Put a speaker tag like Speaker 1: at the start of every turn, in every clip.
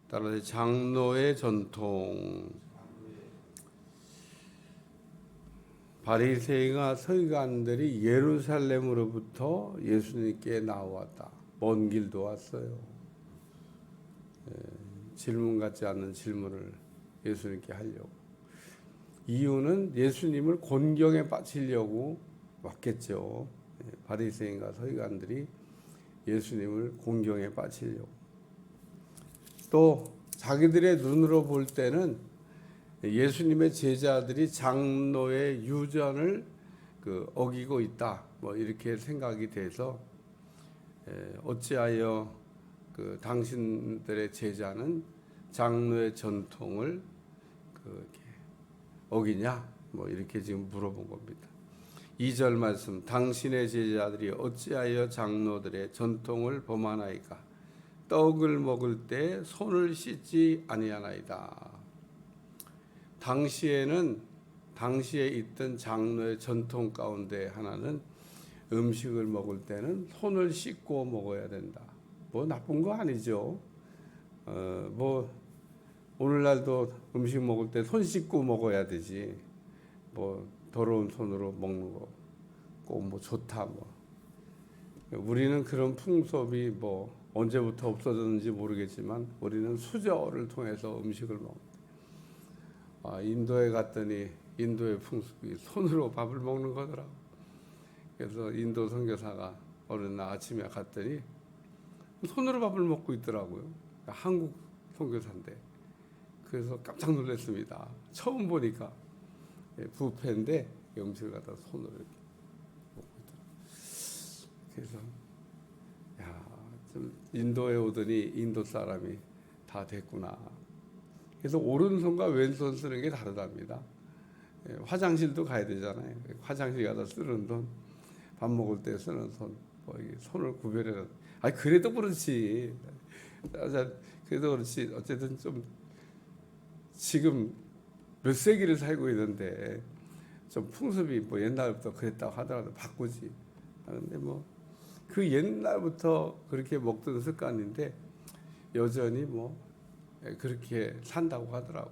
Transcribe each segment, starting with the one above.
Speaker 1: 따라서 장로의 전통. 바리새인과 서기관들이 예루살렘으로부터 예수님께 나왔다. 먼 길도 왔어요. 질문 같지 않는 질문을 예수님께 하려고. 이유는 예수님을 곤경에 빠뜨리려고 왔겠죠. 바리새인과 서기관들이 예수님을 곤경에 빠뜨리려고. 또 자기들의 눈으로 볼 때는 예수님의 제자들이 장로의 유전을 어기고 있다. 뭐 이렇게 생각이 돼서 어찌하여 당신들의 제자는 장로의 전통을 이렇게 어기냐? 뭐 이렇게 지금 물어본 겁니다. 2절 말씀, 당신의 제자들이 어찌하여 장로들의 전통을 범하나이까? 떡을 먹을 때 손을 씻지 아니하나이다. 당시에 있던 장로의 전통 가운데 하나는 음식을 먹을 때는 손을 씻고 먹어야 된다. 뭐 나쁜 거 아니죠. 뭐 오늘날도 음식 먹을 때 손 씻고 먹어야 되지. 뭐 더러운 손으로 먹는 거 꼭 뭐 좋다 뭐. 우리는 그런 풍습이 뭐 언제부터 없어졌는지 모르겠지만 우리는 수저를 통해서 음식을 먹는다. 인도에 갔더니 인도의 풍습이 손으로 밥을 먹는 거더라고. 그래서 인도 선교사가 어느 날 아침에 갔더니 손으로 밥을 먹고 있더라고요. 한국 선교사인데. 그래서 깜짝 놀랐습니다. 처음 보니까 뷔페인데 음식을 갖다 손으로 이렇게 먹고 있더라고요. 그래서 좀 인도에 오더니 인도 사람이 다 됐구나. 그래서 오른손과 왼손 쓰는 게 다르답니다. 화장실도 가야 되잖아요. 화장실 가서 쓰는 손, 밥 먹을 때 쓰는 손, 뭐 손을 구별해서. 그래도 그렇지. 그래도 그렇지. 어쨌든 좀 지금 몇 세기를 살고 있는데 좀 풍습이 뭐 옛날부터 그랬다고 하더라도 바꾸지. 그런데 뭐 그 옛날부터 그렇게 먹던 습관인데 여전히 뭐 그렇게 산다고 하더라고.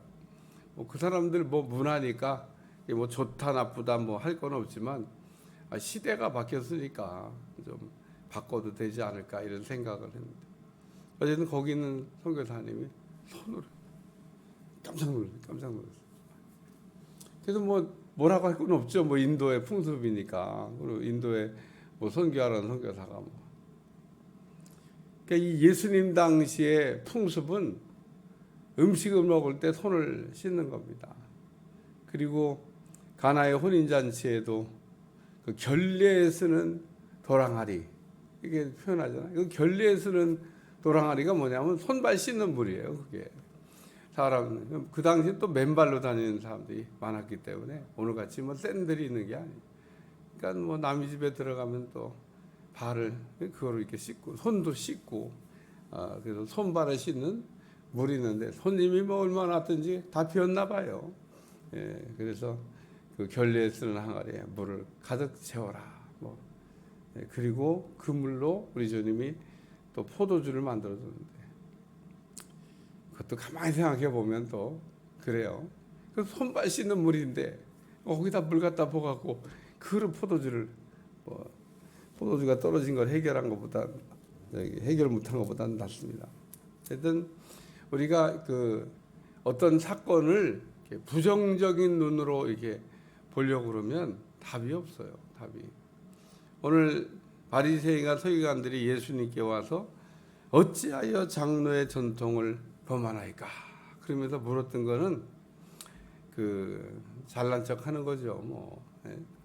Speaker 1: 뭐 그 사람들 뭐 문화니까 뭐 좋다 나쁘다 뭐 할 건 없지만 시대가 바뀌었으니까 좀 바꿔도 되지 않을까 이런 생각을 했는데 어쨌든 거기 있는 선교사님이 손으로 깜짝 놀랐어요. 그래서 뭐라고 할 건 없죠. 뭐 인도의 풍습이니까. 그리고 인도에 뭐 선교하는 선교사가 뭐. 그러니까 이 예수님 당시의 풍습은 음식을 먹을 때 손을 씻는 겁니다. 그리고 가나의 혼인잔치에도 그 결례에 쓰는 도랑아리 이게 표현하잖아요. 그 결례에 쓰는 도랑아리가 뭐냐면 손발 씻는 물이에요. 그게 사람 그 당시 또 맨발로 다니는 사람들이 많았기 때문에 오늘같이 뭐 샌들이 있는 게 아니에요. 그러니까 뭐 남의 집에 들어가면 또 발을 그거로 이렇게 씻고 손도 씻고 그래서 손발을 씻는 물이 있는데 손님이 뭐 얼마나 왔든지 다 비었나 봐요. 그래서 그 결례에 쓰는 항아리에 물을 가득 채워라. 뭐 그리고 그 물로 우리 주님이 또 포도주를 만들어 줬는데 그것도 가만히 생각해 보면 또 그래요. 그 손발 씻는 물인데 거기다 물 갖다 부어갖고 그런 포도주를 뭐 포도주가 떨어진 걸 해결한 것보다 해결 못한 것보다는 낫습니다. 어쨌든 우리가 그 어떤 사건을 이렇게 부정적인 눈으로 이렇게 보려고 그러면 답이 없어요. 답이. 오늘 바리새인과 서기관들이 예수님께 와서 어찌하여 장로의 전통을 범하나이까? 그러면서 물었던 거는 그 잘난 척하는 거죠. 뭐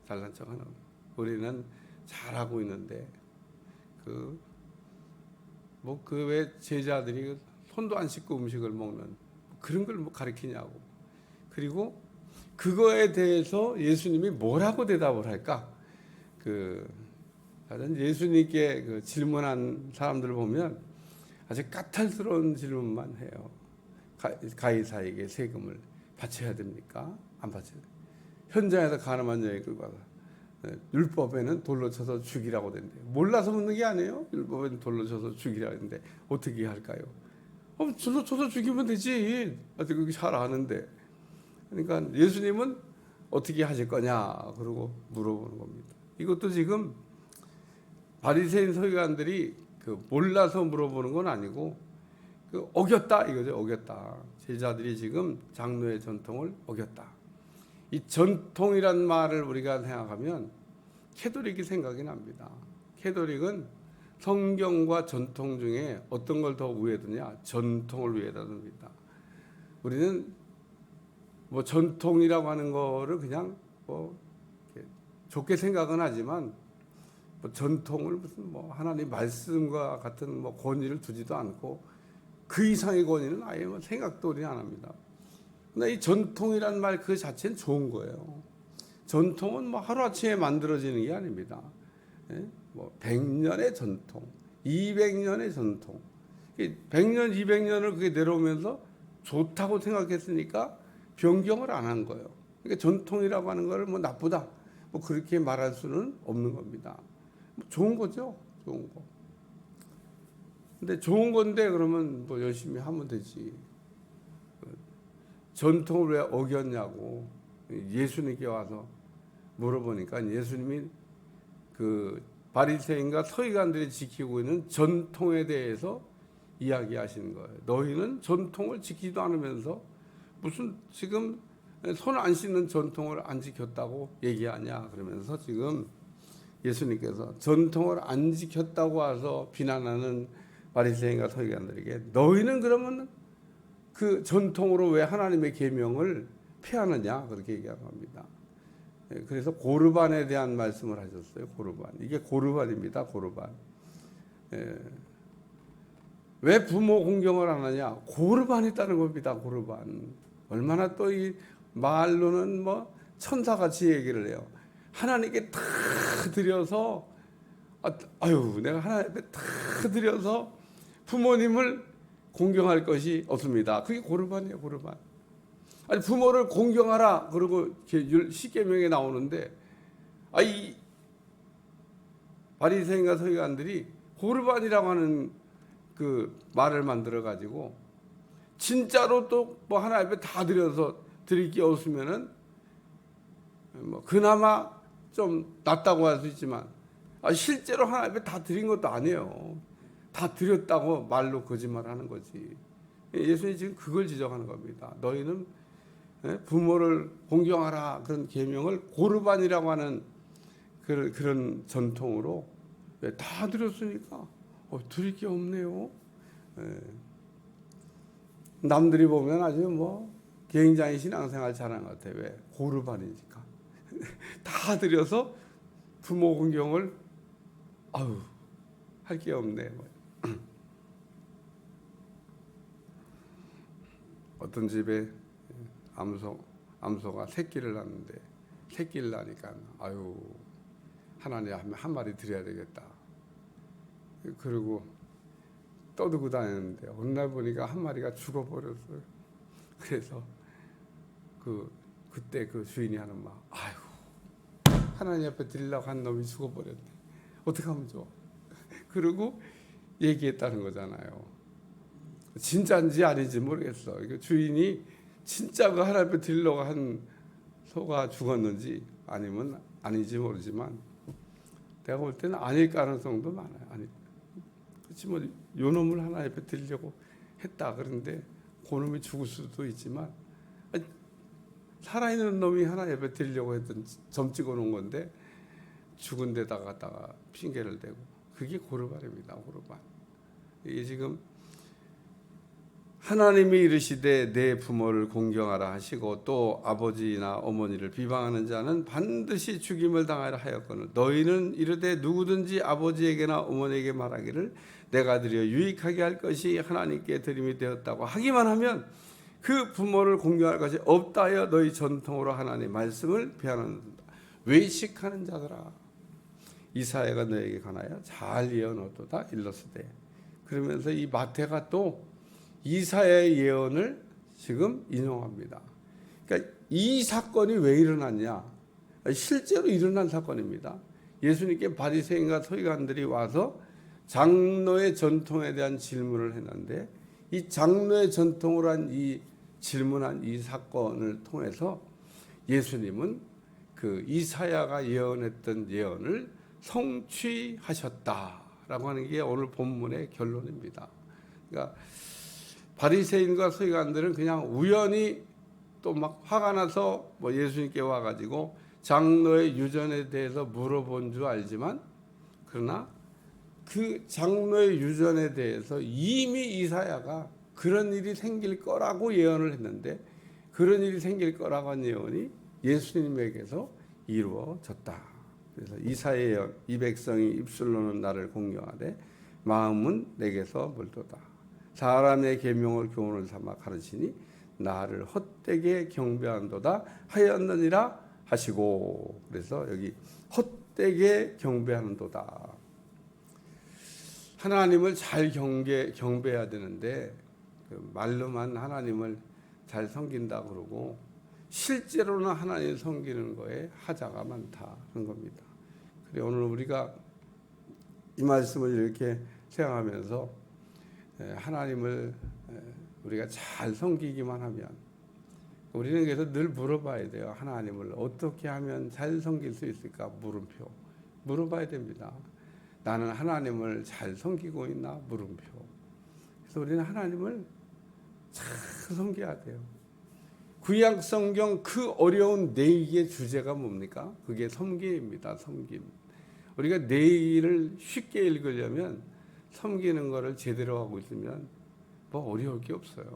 Speaker 1: 잘난 척하는 거. 우리는 잘하고 있는데 그 왜 제자들이 손도 안 씻고 음식을 먹는 그런 걸 뭐 가르치냐고. 그리고 그거에 대해서 예수님이 뭐라고 대답을 할까? 예수님께 그 질문한 사람들을 보면 아주 까탈스러운 질문만 해요. 가이사에게 세금을 바쳐야 됩니까? 안 바쳐야 돼요. 현장에서 가늠한 여인 끌고 와서 율법에는 돌로 쳐서 죽이라고 된대요. 몰라서 묻는 게 아니에요. 율법에는 돌로 쳐서 죽이라고 했는데 어떻게 할까요? 줘서 죽이면 되지. 그렇게 잘 아는데. 그러니까 예수님은 어떻게 하실 거냐 그러고 물어보는 겁니다. 이것도 지금 바리새인 서기관들이 몰라서 물어보는 건 아니고 어겼다 이거죠. 어겼다. 제자들이 지금 장로의 전통을 어겼다. 이 전통이란 말을 우리가 생각하면 캐톨릭이 생각이 납니다. 캐톨릭은 성경과 전통 중에 어떤 걸 더 위에 두냐? 전통을 위에다 둡니다. 우리는 뭐 전통이라고 하는 거를 그냥 뭐 좋게 생각은 하지만 뭐 전통을 무슨 뭐 하나님 말씀과 같은 뭐 권위를 두지도 않고 그 이상의 권위는 아예 뭐 생각도 우리는 안 합니다. 근데 이 전통이란 말 그 자체는 좋은 거예요. 전통은 뭐 하루아침에 만들어지는 게 아닙니다. 예? 뭐 100년의 전통, 200년의 전통. 100년, 200년을 그게 내려오면서 좋다고 생각했으니까 변경을 안 한 거예요. 그러니까 전통이라고 하는 걸 뭐 나쁘다, 뭐 그렇게 말할 수는 없는 겁니다. 뭐 좋은 거죠, 좋은 거. 근데 좋은 건데 그러면 뭐 열심히 하면 되지. 전통을 왜 어겼냐고 예수님께 와서 물어보니까 예수님이 그 바리새인과 서기관들이 지키고 있는 전통에 대해서 이야기하시는 거예요. 너희는 전통을 지키지도 않으면서 무슨 지금 손 안 씻는 전통을 안 지켰다고 얘기하냐 그러면서 지금 예수님께서 전통을 안 지켰다고 와서 비난하는 바리새인과 서기관들에게 너희는 그러면 그 전통으로 왜 하나님의 계명을 폐하느냐 그렇게 얘기하는 겁니다. 그래서 고르반에 대한 말씀을 하셨어요. 고르반. 이게 고르반입니다. 고르반. 왜 부모 공경을 안 하냐? 고르반이 있다는 겁니다. 고르반. 얼마나 또 이 말로는 뭐 천사같이 얘기를 해요. 하나님께 다 드려서 내가 하나님께 다 드려서 부모님을 공경할 것이 없습니다. 그게 고르반이에요. 고르반. 아니 부모를 공경하라 그러고 십계명에 나오는데 이 바리새인과 서기관들이 고르반이라고 하는 그 말을 만들어 가지고 진짜로 또 뭐 하나 앞에 다 드려서 드릴 게 없으면은 뭐 그나마 좀 낫다고 할 수 있지만 실제로 하나 앞에 다 드린 것도 아니에요. 다 드렸다고 말로 거짓말하는 거지. 예수님이 지금 그걸 지적하는 겁니다. 너희는 부모를 공경하라 그런 계명을 고르반이라고 하는 그런 전통으로 다 드렸으니까 드릴 게 없네요. 남들이 보면 아주 뭐 굉장히 신앙생활 잘하는 것 같아요. 왜? 고르반이니까. 다 드려서 부모 공경을 할 게 없네. 어떤 집에 암소가 새끼를 낳는데 새끼를 낳으니까 하나님 한 마리 드려야 되겠다. 그리고 떠들고 다녔는데 어느 날 보니까 한 마리가 죽어버렸어요. 그래서 그때 그 주인이 하는 말, 하나님 앞에 드리려고 한 놈이 죽어버렸네. 어떻게 하면 좋아? 그리고 얘기했다는 거잖아요. 진짜인지 아닌지 모르겠어. 주인이 진짜 그 하나님 앞에 드리려고 한 소가 죽었는지 아니면 아닌지 모르지만 내가 볼 때는 아닐 가능성도 많아요. 그렇지 뭐 요 놈을 하나님 앞에 드리려고 했다. 그런데 그 놈이 죽을 수도 있지만 살아있는 놈이 하나님 앞에 드리려고 했던 점 찍어놓은 건데 죽은 데다가 갖다가 핑계를 대고 그게 고르반입니다. 고르반. 이게 지금 하나님이 이르시되 내 부모를 공경하라 하시고 또 아버지나 어머니를 비방하는 자는 반드시 죽임을 당하라 하였거늘 너희는 이르되 누구든지 아버지에게나 어머니에게 말하기를 내가 드려 유익하게 할 것이 하나님께 드림이 되었다고 하기만 하면 그 부모를 공경할 것이 없다 하여 너희 전통으로 하나님의 말씀을 폐하는다. 외식하는 자들아 이사야가 너에게 관하여 잘 예언하도다 일렀으되. 그러면서 이 마태가 또 이사야의 예언을 지금 인용합니다. 그러니까 이 사건이 왜 일어났냐? 실제로 일어난 사건입니다. 예수님께 바리새인과 서기관들이 와서 장로의 전통에 대한 질문을 했는데 이 장로의 전통으로 한 이 질문한 이 사건을 통해서 예수님은 그 이사야가 예언했던 예언을 성취하셨다라고 하는 게 오늘 본문의 결론입니다. 그러니까 바리새인과 서기관들은 그냥 우연히 또 막 화가 나서 뭐 예수님께 와가지고 장로의 유전에 대해서 물어본 줄 알지만, 그러나 그 장로의 유전에 대해서 이미 이사야가 그런 일이 생길 거라고 예언을 했는데, 그런 일이 생길 거라고 한 예언이 예수님에게서 이루어졌다. 그래서 이사야의 예언, 이 백성이 입술로는 나를 공경하되 마음은 내게서 멀도다. 사람의 계명을 교훈을 삼아 가르치니 나를 헛되게 경배한도다 하였느니라 하시고, 그래서 여기 헛되게 경배하는도다. 하나님을 잘 경배해야 되는데 말로만 하나님을 잘 섬긴다 그러고 실제로는 하나님을 섬기는 거에 하자가 많다는 겁니다. 그래 오늘 우리가 이 말씀을 이렇게 생각하면서 하나님을 우리가 잘 섬기기만 하면, 우리는 그래서 늘 물어봐야 돼요. 하나님을 어떻게 하면 잘 섬길 수 있을까? 물음표. 물어봐야 됩니다. 나는 하나님을 잘 섬기고 있나? 물음표. 그래서 우리는 하나님을 잘 섬겨야 돼요. 구약 성경 그 어려운 내기의 주제가 뭡니까? 그게 섬김입니다. 섬김. 우리가 내기를 쉽게 읽으려면 섬기는 거를 제대로 하고 있으면 뭐 어려울 게 없어요.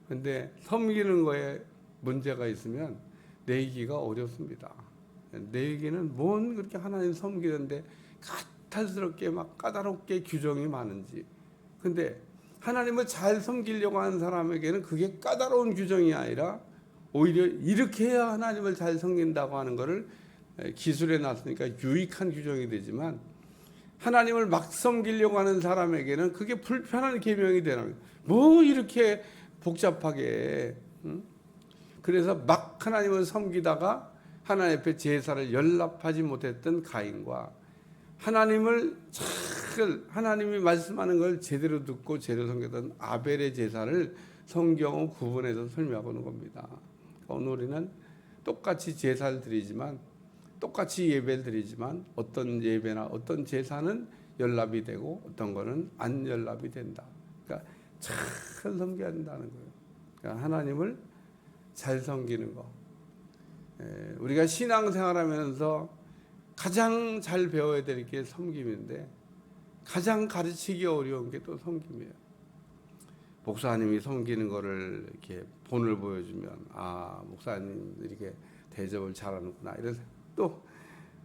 Speaker 1: 근데 섬기는 거에 문제가 있으면 내기가 어렵습니다. 내기는 뭔 그렇게 하나님 섬기는데 까탈스럽게 막 까다롭게 규정이 많은지. 근데 하나님을 잘 섬기려고 하는 사람에게는 그게 까다로운 규정이 아니라 오히려 이렇게 해야 하나님을 잘 섬긴다고 하는 것을 기술해 놨으니까 유익한 규정이 되지만, 하나님을 막 섬기려고 하는 사람에게는 그게 불편한 계명이 되는 거예요. 뭐 이렇게 복잡하게. 그래서 막 하나님을 섬기다가 하나님 앞에 제사를 연락하지 못했던 가인과 하나님이 말씀하는 걸 제대로 듣고 제대로 섬겼던 아벨의 제사를 성경은 구분해서 설명하고 있는 겁니다. 오늘 우리는 똑같이 제사를 드리지만, 똑같이 예배를 드리지만 어떤 예배나 어떤 제사는 연락이 되고 어떤 거는 안 연락이 된다. 그러니까 잘 섬겨야 된다는 거예요. 그러니까 하나님을 잘 섬기는 거. 우리가 신앙생활하면서 가장 잘 배워야 될 게 섬김인데, 가장 가르치기 어려운 게 또 섬김이에요. 목사님이 섬기는 거를 이렇게 본을 보여주면, 아, 목사님 이렇게 대접을 잘하는구나. 이래서 또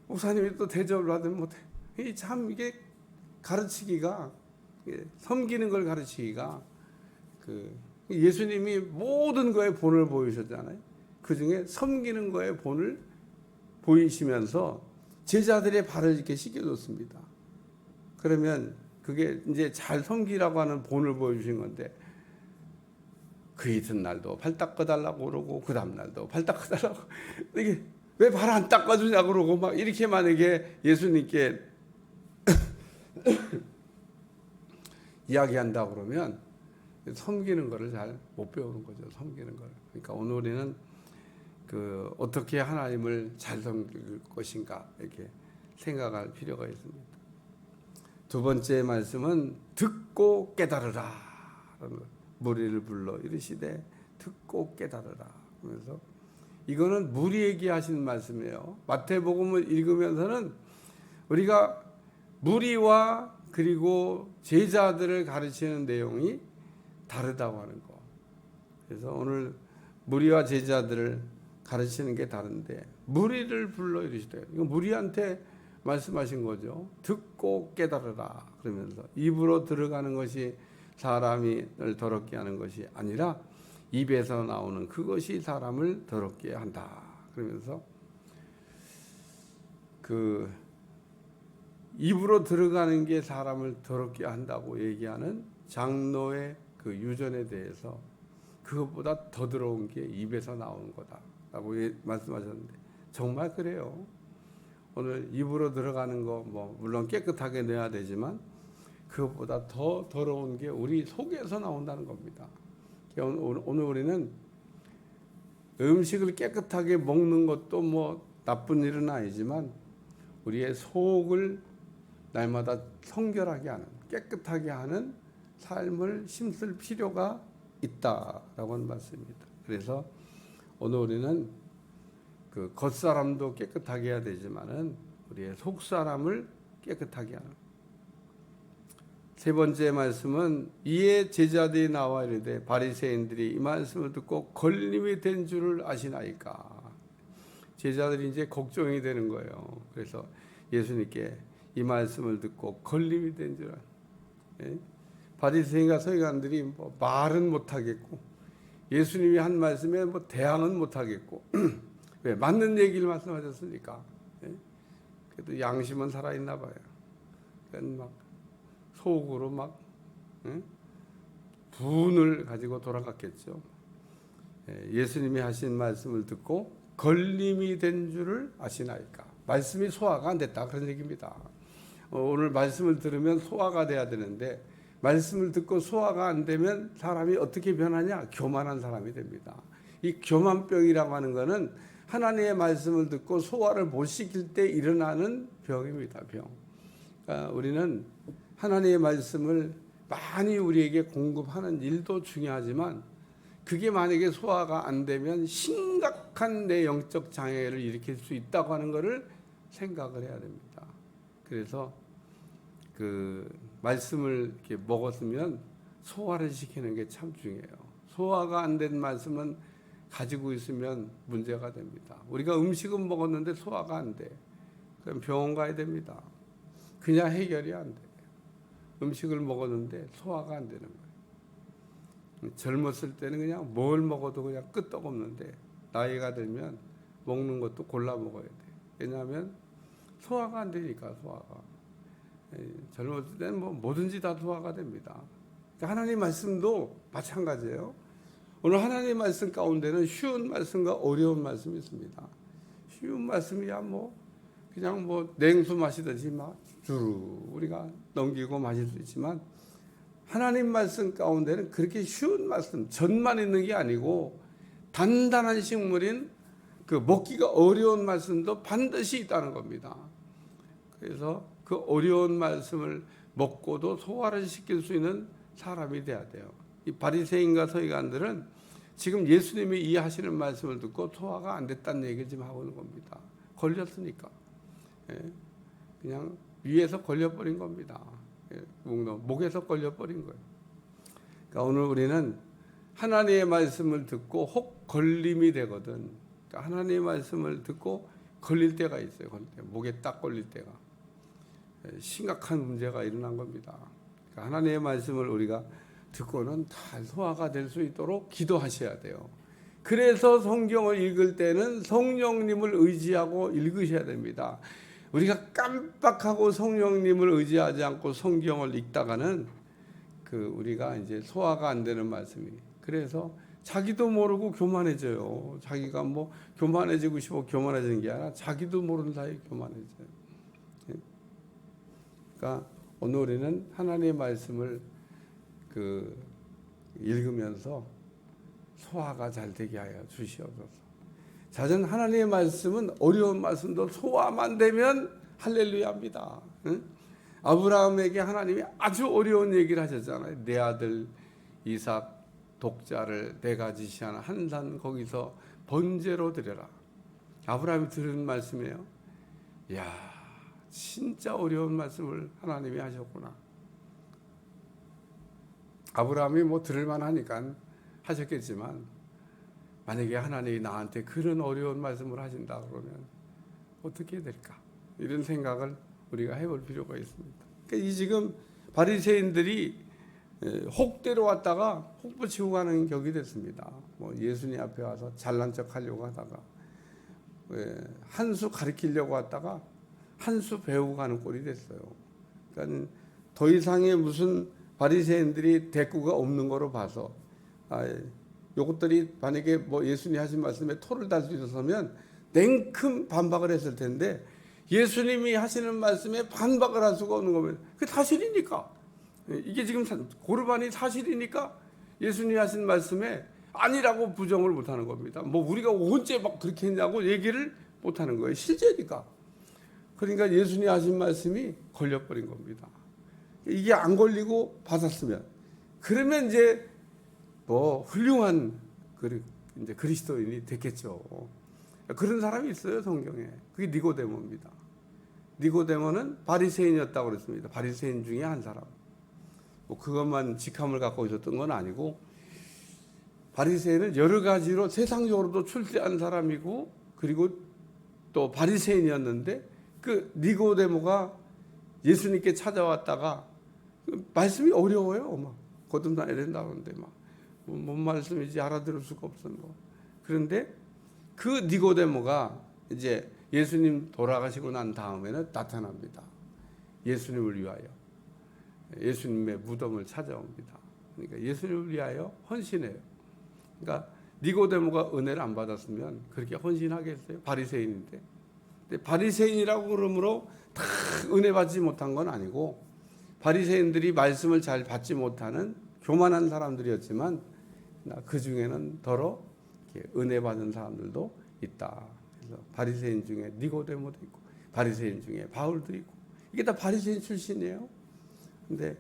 Speaker 1: 목사님이 또 대접을 받으면 못해. 참 이게 가르치기가, 섬기는 걸 가르치기가, 예수님이 모든 거에 본을 보이셨잖아요. 그 중에 섬기는 거에 본을 보이시면서 제자들의 발을 이렇게 씻겨줬습니다. 그러면 그게 이제 잘 섬기라고 하는 본을 보여주신 건데, 그 이튿날도 발 닦아달라고 그러고 그 다음날도 발 닦아달라고, 이게 왜 발 안 닦아주냐고 그러고 막 이렇게 만약에 예수님께 이야기한다고 그러면 섬기는 거를 잘 못 배우는 거죠. 섬기는 걸. 그러니까 오늘 우리는 어떻게 하나님을 잘 섬길 것인가 이렇게 생각할 필요가 있습니다. 두 번째 말씀은 듣고 깨달으라. 무리를 불러 이르시되 듣고 깨달으라. 그래서 이거는 무리에게 하신 말씀이에요. 마태복음을 읽으면서는 우리가 무리와 그리고 제자들을 가르치는 내용이 다르다고 하는 거. 그래서 오늘 무리와 제자들을 가르치는 게 다른데, 무리를 불러 이르시되, 이거 무리한테 말씀하신 거죠. 듣고 깨달으라. 그러면서 입으로 들어가는 것이 사람을 더럽게 하는 것이 아니라 입에서 나오는 그것이 사람을 더럽게 한다. 그러면서 입으로 들어가는 게 사람을 더럽게 한다고 얘기하는 장로의 그 유전에 대해서 그것보다 더 더러운 게 입에서 나오는 거다라고 말씀하셨는데, 정말 그래요. 오늘 입으로 들어가는 거 물론 깨끗하게 내야 되지만 그것보다 더 더러운 게 우리 속에서 나온다는 겁니다. 오늘 우리는 음식을 깨끗하게 먹는 것도 뭐 나쁜 일은 아니지만 우리의 속을 날마다 성결하게 하는, 깨끗하게 하는 삶을 힘쓸 필요가 있다라고 하는 말씀입니다. 그래서 오늘 우리는 그 겉사람도 깨끗하게 해야 되지만은 우리의 속사람을 깨끗하게 하는. 세 번째 말씀은 이에 제자들이 나와 이르되 바리새인들이 이 말씀을 듣고 걸림이 된 줄을 아시나이까. 제자들이 이제 걱정이 되는 거예요. 그래서 예수님께 이 말씀을 듣고 걸림이 된 줄 아시나이까. 바리새인과 서기관들이 뭐 말은 못하겠고 예수님이 한 말씀에 뭐 대항은 못하겠고 왜 맞는 얘기를 말씀하셨으니까. 그래도 양심은 살아있나 봐요. 그러니까 막 속으로 막 분을 가지고 돌아갔겠죠. 예수님이 하신 말씀을 듣고 걸림이 된 줄을 아시나이까. 말씀이 소화가 안 됐다 그런 얘기입니다. 오늘 말씀을 들으면 소화가 돼야 되는데 말씀을 듣고 소화가 안 되면 사람이 어떻게 변하냐? 교만한 사람이 됩니다. 이 교만병이라고 하는 것은 하나님의 말씀을 듣고 소화를 못 시킬 때 일어나는 병입니다. 병. 그러니까 우리는 하나님의 말씀을 많이 우리에게 공급하는 일도 중요하지만 그게 만약에 소화가 안 되면 심각한 내 영적 장애를 일으킬 수 있다고 하는 것을 생각을 해야 됩니다. 그래서 그 말씀을 이렇게 먹었으면 소화를 시키는 게 참 중요해요. 소화가 안 된 말씀은 가지고 있으면 문제가 됩니다. 우리가 음식은 먹었는데 소화가 안 돼. 그럼 병원 가야 됩니다. 그냥 해결이 안 돼. 음식을 먹었는데 소화가 안 되는 거예요. 젊었을 때는 그냥 뭘 먹어도 그냥 끄떡없는데 나이가 들면 먹는 것도 골라 먹어야 돼. 왜냐하면 소화가 안 되니까 소화가. 젊었을 때는 뭐 뭐든지 다 소화가 됩니다. 하나님 말씀도 마찬가지예요. 오늘 하나님 말씀 가운데는 쉬운 말씀과 어려운 말씀이 있습니다. 쉬운 말씀이야 뭐 그냥 뭐 냉수 마시듯이 막 주르 우리가 넘기고 마실 수 있지만 하나님 말씀 가운데는 그렇게 쉬운 말씀 전만 있는 게 아니고 단단한 식물인 그 먹기가 어려운 말씀도 반드시 있다는 겁니다. 그래서 그 어려운 말씀을 먹고도 소화를 시킬 수 있는 사람이 돼야 돼요. 이 바리새인과 서기관들은 지금 예수님이 이 하시는 말씀을 듣고 소화가 안 됐다는 얘기를 지금 하고 있는 겁니다. 걸렸으니까. 그냥 위에서 걸려버린 겁니다. 목에서 걸려버린 거예요. 그러니까 오늘 우리는 하나님의 말씀을 듣고 혹 걸림이 되거든. 그러니까 하나님의 말씀을 듣고 걸릴 때가 있어요. 목에 딱 걸릴 때가. 심각한 문제가 일어난 겁니다. 그러니까 하나님의 말씀을 우리가 듣고는 다 소화가 될 수 있도록 기도하셔야 돼요. 그래서 성경을 읽을 때는 성령님을 의지하고 읽으셔야 됩니다. 우리가 깜빡하고 성령님을 의지하지 않고 성경을 읽다가는 우리가 이제 소화가 안 되는 말씀이. 그래서 자기도 모르고 교만해져요. 자기가 뭐 교만해지고 싶어 교만해지는 게 아니라 자기도 모르는 사이에 교만해져요. 그러니까 오늘 우리는 하나님의 말씀을 읽으면서 소화가 잘 되게 하여 주시옵소서. 자전 하나님의 말씀은 어려운 말씀도 소화만 되면 할렐루야입니다. 응? 아브라함에게 하나님이 아주 어려운 얘기를 하셨잖아요. 내 아들 이삭 독자를 내가 지시한 한 산 거기서 번제로 드려라. 아브라함이 들은 말씀이에요. 이야, 진짜 어려운 말씀을 하나님이 하셨구나. 아브라함이 뭐 들을만 하니까 하셨겠지만 만약에 하나님이 나한테 그런 어려운 말씀을 하신다 그러면 어떻게 될까? 이런 생각을 우리가 해볼 필요가 있습니다. 그러니까 이 지금 바리새인들이 혹대로 왔다가 혹 붙이고 가는 격이 됐습니다. 뭐 예수님 앞에 와서 잘난 척 하려고 하다가 한 수 가르치려고 왔다가 한 수 배우고 가는 꼴이 됐어요. 그러니까 더 이상의 무슨 바리새인들이 대꾸가 없는 거로 봐서 요것들이 만약에 뭐 예수님이 하신 말씀에 토를 달 수 있었으면 냉큼 반박을 했을 텐데 예수님이 하시는 말씀에 반박을 할 수가 없는 거면 그게 사실이니까 이게 지금 고르반이 사실이니까 예수님이 하신 말씀에 아니라고 부정을 못하는 겁니다. 뭐 우리가 언제 막 그렇게 했냐고 얘기를 못하는 거예요. 실제니까. 그러니까 예수님이 하신 말씀이 걸려버린 겁니다. 이게 안 걸리고 받았으면 그러면 이제 뭐 훌륭한 이제 그리스도인이 됐겠죠. 그런 사람이 있어요, 성경에. 그게 니고데모입니다. 니고데모는 바리새인이었다고 그랬습니다. 바리새인 중에 한 사람. 뭐 그것만 직함을 갖고 있었던 건 아니고 바리새인은 여러 가지로 세상적으로도 출세한 사람이고 그리고 또 바리새인이었는데 그 니고데모가 예수님께 찾아왔다가 말씀이 어려워요. 막 거듭나야 된다는데 막 뭔 말씀인지 알아들을 수가 없어. 뭐. 그런데 그 니고데모가 이제 예수님 돌아가시고 난 다음에는 나타납니다. 예수님을 위하여 예수님의 무덤을 찾아옵니다. 그러니까 예수님을 위하여 헌신해요. 그러니까 니고데모가 은혜를 안 받았으면 그렇게 헌신하겠어요? 바리새인인데. 근데 바리새인이라고 그러므로 다 은혜 받지 못한 건 아니고 바리새인들이 말씀을 잘 받지 못하는 교만한 사람들이었지만 그 중에는 더러 은혜 받은 사람들도 있다. 그래서 바리새인 중에 니고데모도 있고 바리새인 중에 바울도 있고 이게 다 바리새인 출신이에요. 근데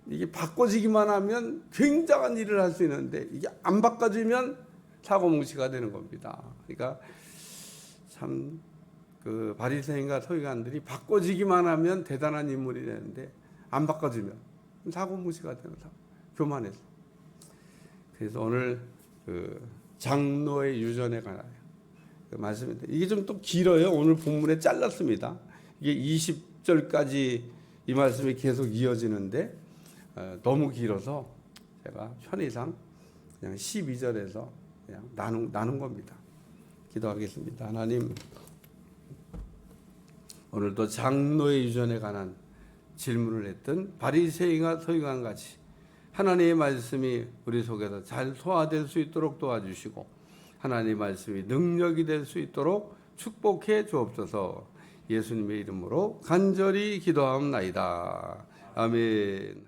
Speaker 1: 이게 바꿔지기만 하면 굉장한 일을 할 수 있는데 이게 안 바꿔지면 사고뭉치가 되는 겁니다. 그러니까 참 그 바리새인과 서기관들이 바꿔지기만 하면 대단한 인물이 되는데 안 바꿔지면 사고뭉치가 되는 사람, 교만해서. 그래서 오늘 그 장로의 유전에 관하여 그 말씀인데 이게 좀 또 길어요. 오늘 본문에 잘랐습니다. 이게 20절까지 이 말씀이 계속 이어지는데 너무 길어서 제가 편의상 그냥 12절에서 그냥 나눈 겁니다. 기도하겠습니다. 하나님, 오늘도 장로의 유전에 관한 질문을 했던 바리새인과 서기관 같이 하나님의 말씀이 우리 속에서 잘 소화될 수 있도록 도와주시고 하나님의 말씀이 능력이 될 수 있도록 축복해 주옵소서. 예수님의 이름으로 간절히 기도하옵나이다. 아멘.